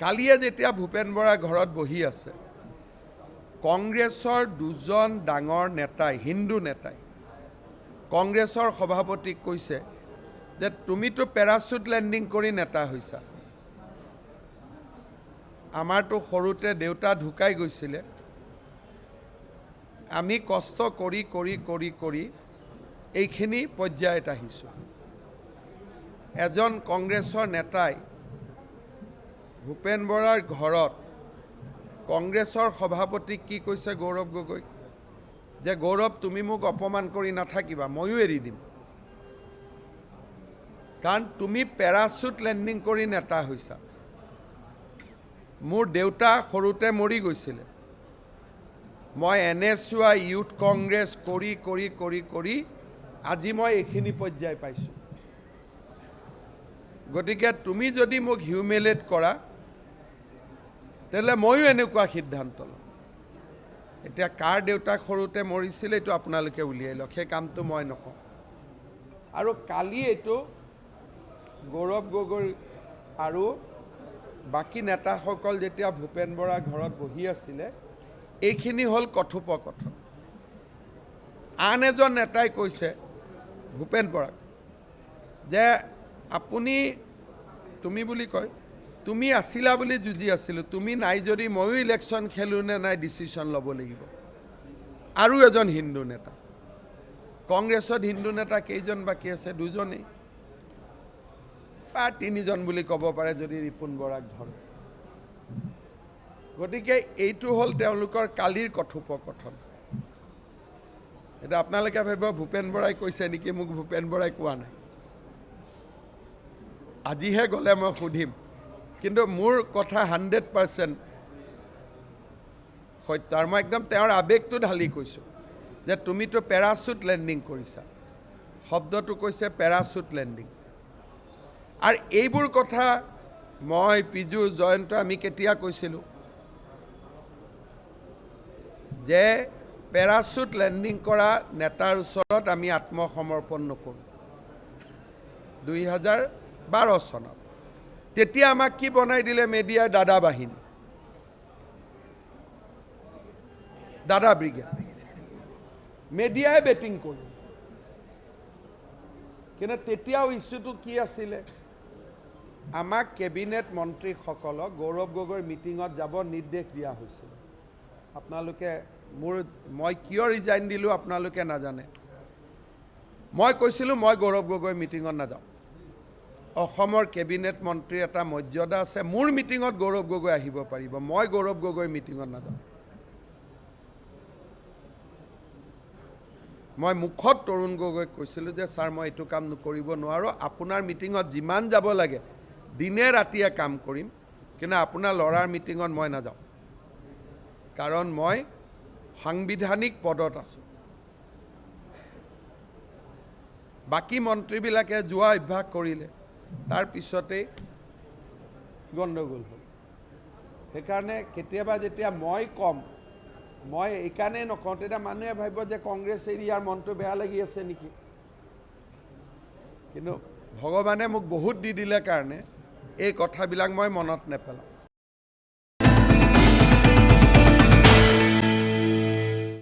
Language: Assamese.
কালিয়ে যেতিয়া ভূপেন বৰা ঘৰত বহি আছে, কংগ্ৰেছৰ দুজন ডাঙৰ নেতাই, হিন্দু নেতাই কংগ্ৰেছৰ সভাপতিক কৈছে যে তুমিতো পেৰাচুট লেণ্ডিং কৰি নেতা হৈছা। আমাৰতো সৰুতে দেউতা ঢুকাই গৈছিলে, আমি কষ্ট কৰি কৰি কৰি কৰি এইখিনি পৰ্যায়ত আহিছোঁ। এজন কংগ্ৰেছৰ নেতাই ভূপেন বৰাৰ ঘৰত কংগ্ৰেছৰ সভাপতিক কি কৈছে গৌৰৱ গগৈক, যে গৌৰৱ তুমি মোক অপমান কৰি নাথাকিবা, ময়ো এৰি দিম, কাৰণ তুমি পেৰাচুট লেণ্ডিং কৰি নেতা হৈছা। মোৰ দেউতা সৰুতে মৰি গৈছিলে, মই NSY ইউথ কংগ্ৰেছ কৰি কৰি কৰি কৰি আজি মই এইখিনি পৰ্যায় পাইছোঁ। গতিকে তুমি যদি মোক হিউমিলেট কৰা তেতিয়াহ'লে ময়ো এনেকুৱা সিদ্ধান্ত ল'ম। এতিয়া কাৰ দেউতাক সৰুতে মৰিছিলে এইটো আপোনালোকে উলিয়াই লওক, সেই কামটো মই নকওঁ। আৰু কালি এইটো গৌৰৱ গগৈ আৰু বাকী নেতাসকল যেতিয়া ভূপেন বৰাৰ ঘৰত বহি আছিলে, এইখিনি হ'ল কথোপকথন। আন এজন নেতাই কৈছে ভূপেন বৰাক যে আপুনি, তুমি বুলি কয়, তুমি আছিলা বুলি যুঁজি আছিলোঁ, তুমি নাই যদি ময়ো ইলেকশ্যন খেলোঁ নে নাই ডিচিশ্যন ল'ব লাগিব। আৰু এজন হিন্দু নেতা, কংগ্ৰেছত হিন্দু নেতা কেইজন বাকী আছে? দুজনেই বা তিনিজন বুলি ক'ব পাৰে যদি ৰিপুণ বৰাক ধৰে। গতিকে এইটো হ'ল তেওঁলোকৰ কালিৰ কথোপকথন। এতিয়া আপোনালোকে ভাবিব ভূপেন বৰাই কৈছে নেকি, মোক ভূপেন বৰাই কোৱা নাই। আজিহে গ'লে মই সুধিম, কিন্তু মোৰ কথা 100% সত্য। আৰু মই একদম তেওঁৰ আৱেগটো ঢালি কৈছোঁ যে তুমিতো পেৰাচুট লেণ্ডিং কৰিছা, শব্দটো কৈছে পেৰাচুট লেণ্ডিং। আৰু এইবোৰ কথা মই, পিজু, জয়ন্ত আমি কেতিয়া কৈছিলোঁ যে পেৰাচুট লেণ্ডিং কৰা নেতাৰ ওচৰত আমি আত্মসমৰ্পণ নকৰোঁ। 2012 চনত তেতিয়া আমাক কি বনাই দিলে মেডিয়াই? দাদা বাহিনী, দাদা ব্ৰিগেড, মেডিয়াই বেটিং কৰি। কিন্তু তেতিয়াও ইছ্যুটো কি আছিলে? আমাক কেবিনেট মন্ত্ৰীসকলক গৌৰৱ গগৈৰ মিটিঙত যাব নিৰ্দেশ দিয়া হৈছিল। আপোনালোকে মই কিয় ৰিজাইন দিলোঁ আপোনালোকে নাজানে। মই কৈছিলোঁ মই গৌৰৱ গগৈৰ মিটিঙত নাযাওঁ। অসমৰ কেবিনেট মন্ত্ৰীৰ এটা মৰ্যাদা আছে, মোৰ মিটিঙত গৌৰৱ গগৈ আহিব পাৰিব, মই গৌৰৱ গগৈৰ মিটিঙত নাযাওঁ। মই মুখত তৰুণ গগৈক কৈছিলোঁ যে ছাৰ মই এইটো কাম কৰিব নোৱাৰোঁ, আপোনাৰ মিটিঙত যিমান যাব লাগে দিনে ৰাতিয়ে কাম কৰিম, কিন্তু আপোনাৰ ল'ৰাৰ মিটিঙত মই নাযাওঁ, কাৰণ মই সাংবিধানিক পদত আছোঁ। বাকী মন্ত্ৰীবিলাকে যোৱা অভ্যাস কৰিলে, তাৰ পিছতেই গণ্ডগোল হ'ল। সেইকাৰণে কেতিয়াবা যেতিয়া মই কম, মই এইকাৰণেই নকওঁ, তেতিয়া মানুহে ভাবিব যে কংগ্ৰেছ এৰি ইয়াৰ মনটো বেয়া লাগি আছে নেকি। কিন্তু ভগৱানে মোক বহুত দি দিলে কাৰণে এই কথাবিলাক মই মনত নেপেলাওঁ।